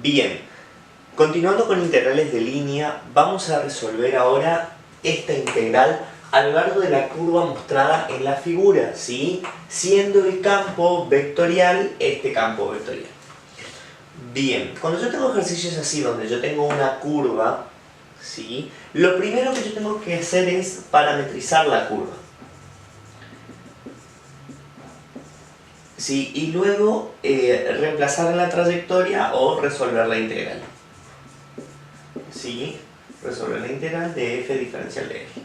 Bien, continuando con integrales de línea, vamos a resolver ahora esta integral a lo largo de la curva mostrada en la figura, ¿sí? Siendo el campo vectorial este campo vectorial. Bien, cuando yo tengo ejercicios así, donde yo tengo una curva, ¿sí? Lo primero que yo tengo que hacer es parametrizar la curva. ¿Sí? Y luego reemplazar en la trayectoria o resolver la integral. ¿Sí? Resolver la integral de f diferencial de f.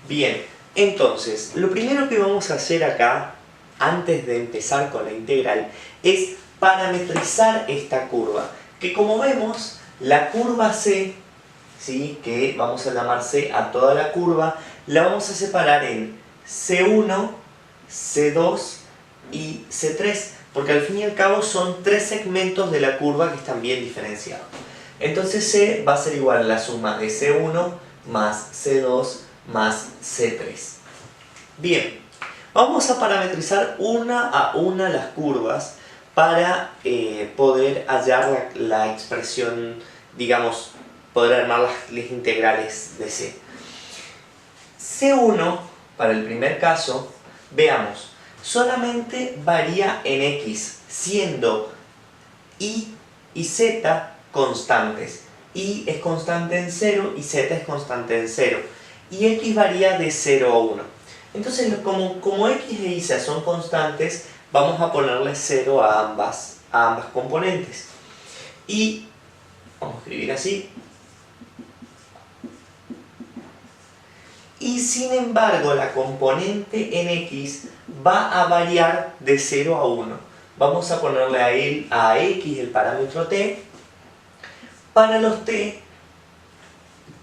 Bien, entonces, lo primero que vamos a hacer acá, antes de empezar con la integral, es parametrizar esta curva. Que como vemos, la curva C, ¿sí? Que vamos a llamar C a toda la curva, la vamos a separar en C1, C2 y C3, porque al fin y al cabo son tres segmentos de la curva que están bien diferenciados. Entonces C va a ser igual a la suma de C1 más C2 más C3. Bien, vamos a parametrizar una a una las curvas para poder hallar la expresión, digamos, poder armar las integrales de C. C1, para el primer caso, veamos, solamente varía en X, siendo Y y Z constantes. Y es constante en 0 y Z es constante en 0. Y X varía de 0 a 1. Entonces, como X e Y son constantes, vamos a ponerle 0 a ambas componentes. Y vamos a escribir así. Y sin embargo, la componente en X va a variar de 0 a 1. Vamos a ponerle a X el parámetro t para los t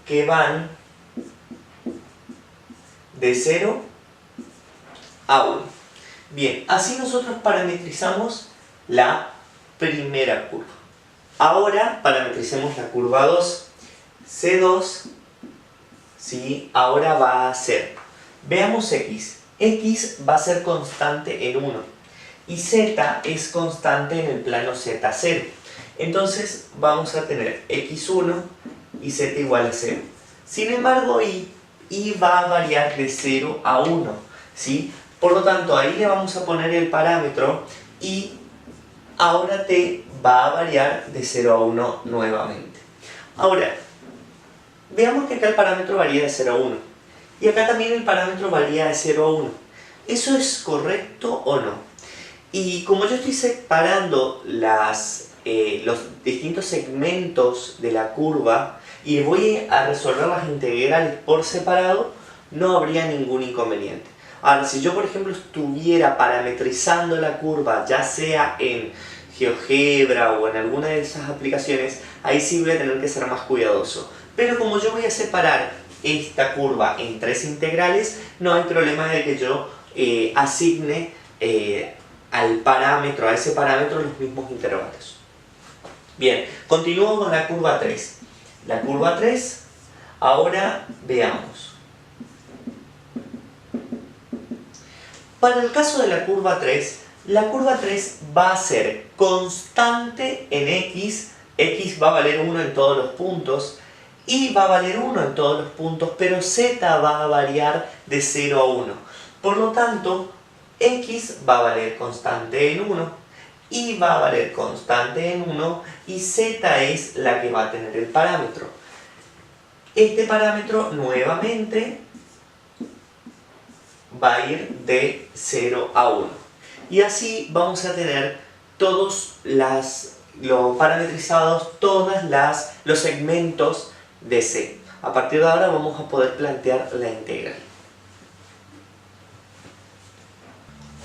que van de 0 a 1. Bien, así nosotros parametrizamos la primera curva. Ahora parametricemos la curva 2. C2, ¿sí? Ahora va a ser, veamos X. X va a ser constante en 1 y Z es constante en el plano Z0. Entonces vamos a tener X1 y Z igual a 0. Sin embargo, Y va a variar de 0 a 1, ¿sí? Por lo tanto, ahí le vamos a poner el parámetro y ahora T va a variar de 0 a 1 nuevamente. Ahora, veamos que acá el parámetro varía de 0 a 1 y acá también el parámetro varía de 0 a 1. ¿Eso es correcto o no? Y como yo estoy separando los distintos segmentos de la curva y voy a resolver las integrales por separado, no habría ningún inconveniente. Ahora, si yo por ejemplo estuviera parametrizando la curva, ya sea en GeoGebra o en alguna de esas aplicaciones, ahí sí voy a tener que ser más cuidadoso. Pero como yo voy a separar esta curva en tres integrales, no hay problema de que yo asigne a ese parámetro los mismos intervalos. Bien, continúo con la curva 3. La curva 3, ahora veamos. Para el caso de la curva 3 va a ser constante en X. X va a valer 1 en todos los puntos. Y va a valer 1 en todos los puntos, pero Z va a variar de 0 a 1. Por lo tanto, X va a valer constante en 1. Y va a valer constante en 1 y Z es la que va a tener el parámetro. Este parámetro nuevamente va a ir de 0 a 1. Y así vamos a tener todos los parametrizados, los segmentos de C. A partir de ahora vamos a poder plantear la integral.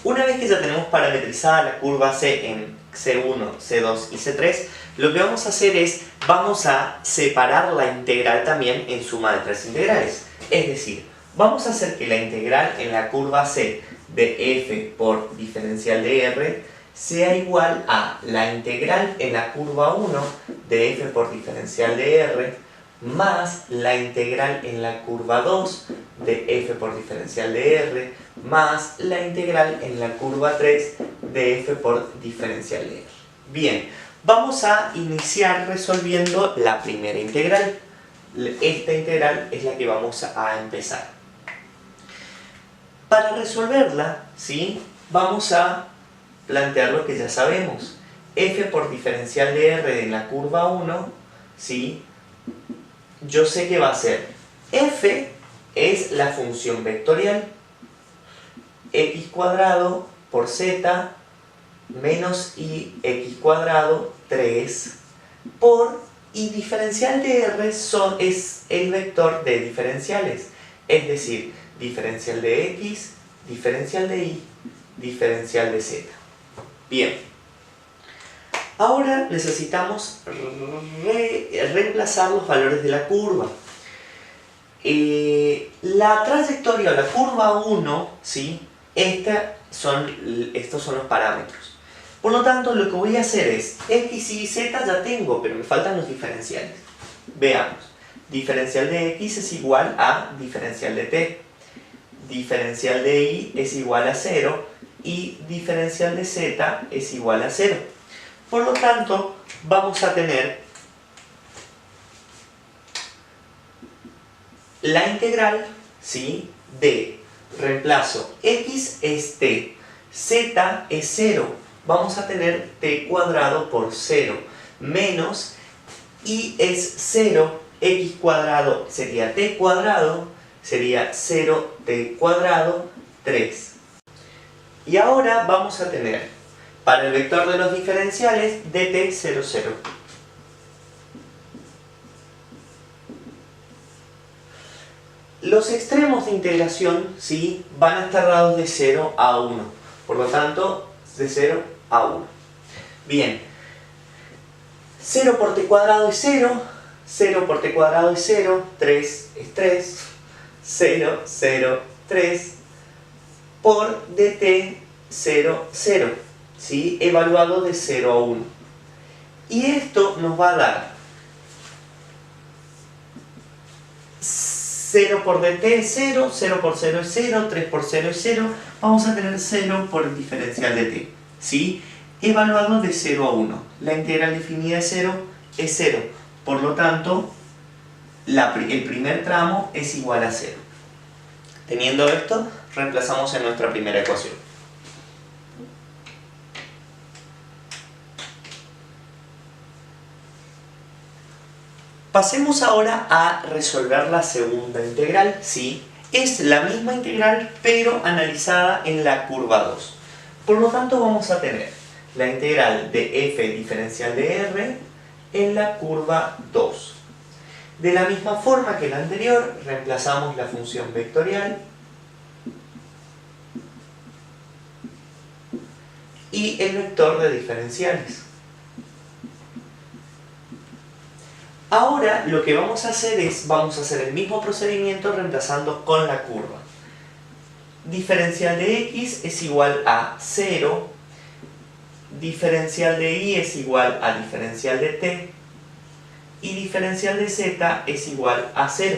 Una vez que ya tenemos parametrizada la curva C en C1, C2 y C3, lo que vamos a hacer es, vamos a separar la integral también en suma de tres integrales. Es decir, vamos a hacer que la integral en la curva C de f por diferencial de R sea igual a la integral en la curva 1 de f por diferencial de R más la integral en la curva 2 de f por diferencial de R más la integral en la curva 3 de f por diferencial de R. Bien, Vamos a iniciar resolviendo la primera integral. Esta integral es la que vamos a empezar. Para resolverla, ¿sí?, vamos a plantear lo que ya sabemos. F por diferencial de R en la curva 1, ¿sí?, yo sé que va a ser F es la función vectorial x cuadrado por z menos i x cuadrado 3 por, y diferencial de R es el vector de diferenciales, es decir, diferencial de x, diferencial de y, diferencial de z. Bien, ahora necesitamos reemplazar los valores de la curva. La trayectoria o la curva 1, ¿sí?, estos son los parámetros. Por lo tanto, lo que voy a hacer es, x y z ya tengo, pero me faltan los diferenciales. Veamos, diferencial de x es igual a diferencial de t, diferencial de y es igual a 0 y diferencial de z es igual a 0. Por lo tanto, vamos a tener la integral, ¿sí?, de reemplazo x es t, z es 0, vamos a tener t cuadrado por 0, menos y es 0, x cuadrado sería t cuadrado, sería 0t cuadrado, 3. Y ahora vamos a tener, para el vector de los diferenciales, dt 0, 0. Los extremos de integración, ¿sí?, van a estar dados de 0 a 1. Por lo tanto, de 0 a 1. Bien. 0 por t cuadrado es 0. 0 por t cuadrado es 0. 3 es 3. 0, 0, 3. Por dt 0, 0. ¿Sí?, evaluado de 0 a 1. Y esto nos va a dar 0 por dt es 0, 0 por 0 es 0, 3 por 0 es 0, vamos a tener 0 por el diferencial de t, ¿sí?, evaluado de 0 a 1. La integral definida es 0, es 0, por lo tanto, el primer tramo es igual a 0. Teniendo esto, reemplazamos en nuestra primera ecuación. Pasemos ahora a resolver la segunda integral, ¿sí? Es la misma integral, pero analizada en la curva 2. Por lo tanto, vamos a tener la integral de f diferencial de r en la curva 2. De la misma forma que la anterior, reemplazamos la función vectorial y el vector de diferenciales. Ahora lo que vamos a hacer es, vamos a hacer el mismo procedimiento reemplazando con la curva. Diferencial de x es igual a 0, diferencial de y es igual a diferencial de t y diferencial de z es igual a 0.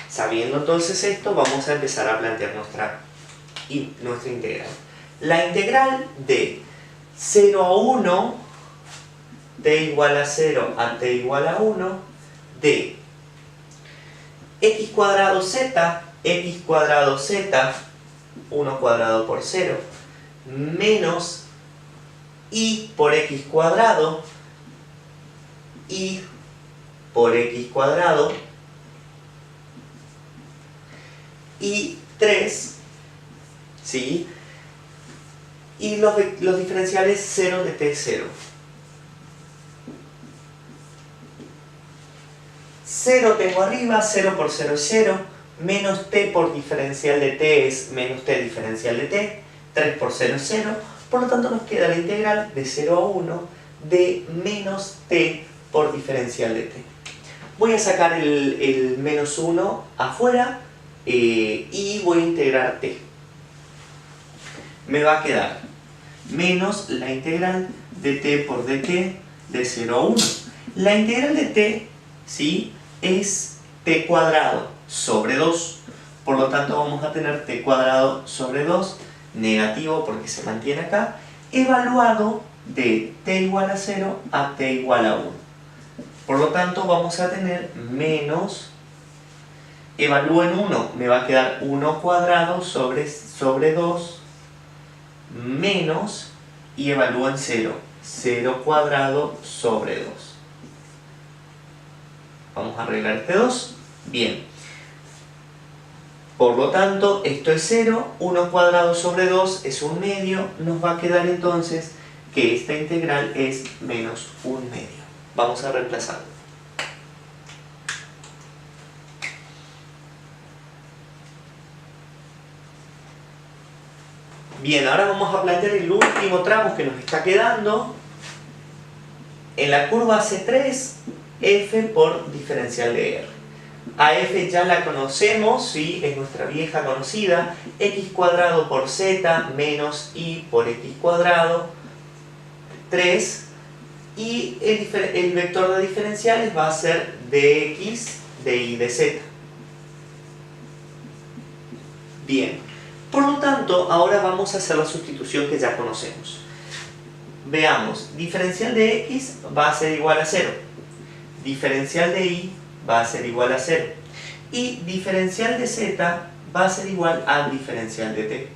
Sabiendo entonces esto, vamos a empezar a plantear nuestra integral. La integral de 0 a 1, t igual a 0 a t igual a 1, de x cuadrado z, 1 cuadrado por 0, menos y por x cuadrado, y por x cuadrado, y 3, ¿sí?, y los diferenciales 0 de t, 0. 0 tengo arriba, 0 por 0 es 0, menos t por diferencial de t es menos t diferencial de t, 3 por 0 es 0, por lo tanto nos queda la integral de 0 a 1 de menos t por diferencial de t. Voy a sacar el menos 1 afuera y voy a integrar t. Me va a quedar menos la integral de t por dt de 0 a 1. La integral de t, ¿sí?, es t cuadrado sobre 2. Por lo tanto vamos a tener t cuadrado sobre 2, negativo porque se mantiene acá, evaluado de t igual a 0 a t igual a 1. Por lo tanto vamos a tener menos, evalúen 1, me va a quedar 1 cuadrado sobre 2, menos, y evalúen 0, 0 cuadrado sobre 2. Vamos a arreglar este 2. Bien. Por lo tanto, esto es 0, 1 cuadrado sobre 2 es 1 medio, nos va a quedar entonces que esta integral es menos 1 medio. Vamos a reemplazarlo. Bien, ahora vamos a plantear el último tramo que nos está quedando. En la curva C3, f por diferencial de R. A f ya la conocemos, ¿sí? Es nuestra vieja conocida, x cuadrado por z menos y por x cuadrado, 3, y el vector de diferenciales va a ser dx de y de z. Bien, por lo tanto, ahora vamos a hacer la sustitución que ya conocemos. Veamos, diferencial de x va a ser igual a 0, diferencial de y va a ser igual a 0, y diferencial de z va a ser igual al diferencial de t.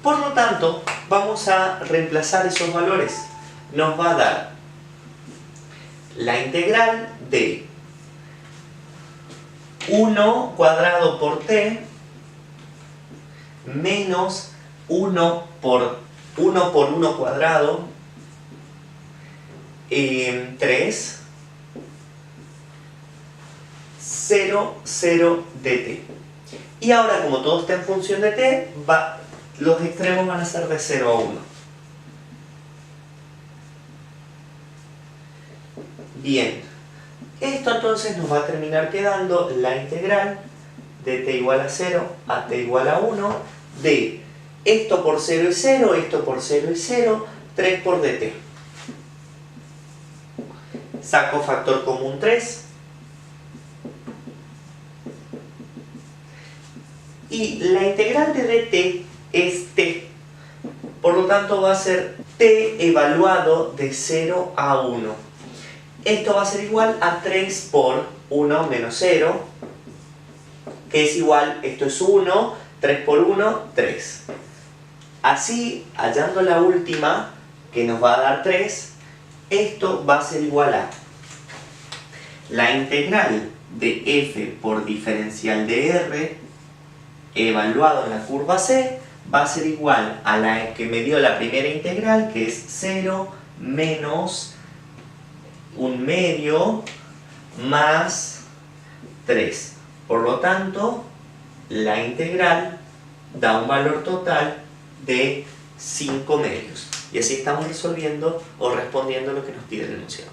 Por lo tanto, vamos a reemplazar esos valores. Nos va a dar la integral de 1 cuadrado por t menos 1 por 1 cuadrado, 3, 0, 0 de t. Y ahora, como todo está en función de t, los extremos van a ser de 0 a 1. Bien, esto entonces nos va a terminar quedando la integral de t igual a 0 a t igual a 1 de esto por 0 es 0, esto por 0 es 0, 3 por dt. Saco factor común 3. Y la integral de dt es t. Por lo tanto va a ser t evaluado de 0 a 1. Esto va a ser igual a 3 por 1 menos 0, que es igual, esto es 1, 3 por 1, 3. Así, hallando la última, que nos va a dar 3, esto va a ser igual a la integral de f por diferencial de r, evaluado en la curva C, va a ser igual a la que me dio la primera integral, que es 0 menos 1 medio más 3. Por lo tanto, la integral da un valor total de 5 medios. Y así estamos resolviendo o respondiendo lo que nos pide el enunciado.